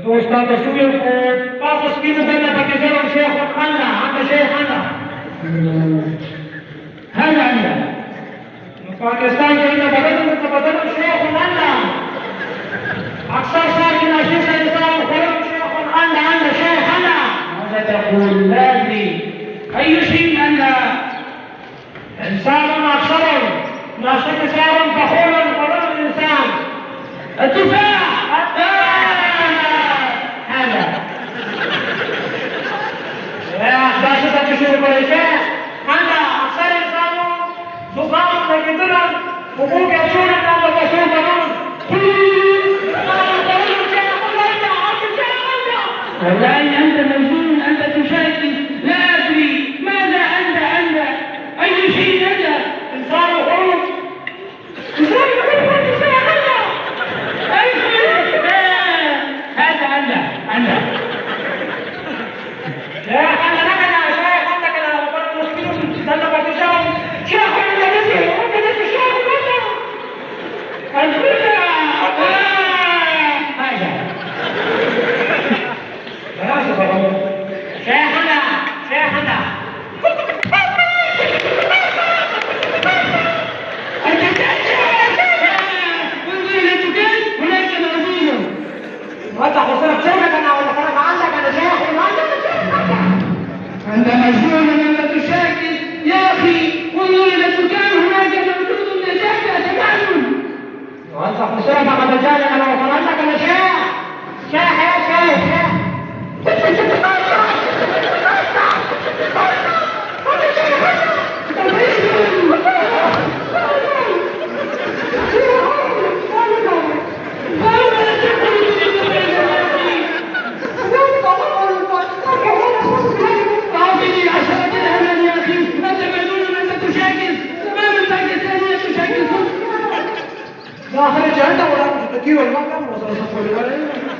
तो उसका तस्वीर को वापस की मुकदमा के जरूर शेख खाना हम शेख खाना है ना पाकिस्तान के अंदर बदल शेख खाना अक्सर साथ नाशी से इंसान खरम शेख खाना शेख खाना ماذا تقول لازم أي شيء أن إنسان أكثر ناشط صار فخورا قرار الإنسان التفاح هذا يا باشا تشوف الشيخ هذا أكثر إنسان سبحان الله حقوق يشون أن الله تشوف كمان والله أنت مجنون أنت تشاكل لا أدري ماذا أنت أي شيء أنت إنسان حر إنسان هذا أنت شيخ أنت نكنا شيخ أنت كنا وقال المسلمون سنة بتشاهم شيخ أنت نسي شيخ أنت شيخنا انت حصلت شيخك انا ولا فرق عنك انا شيخ انت مجنون انت تشاكل يا اخي انظر الى الدكان هناك موجود النجاة تمام وانت حصلت قد جاءك انا وفرقتك انا شيخ يا شيخ لا خرج أنت ولا تكير المكان وصل صفر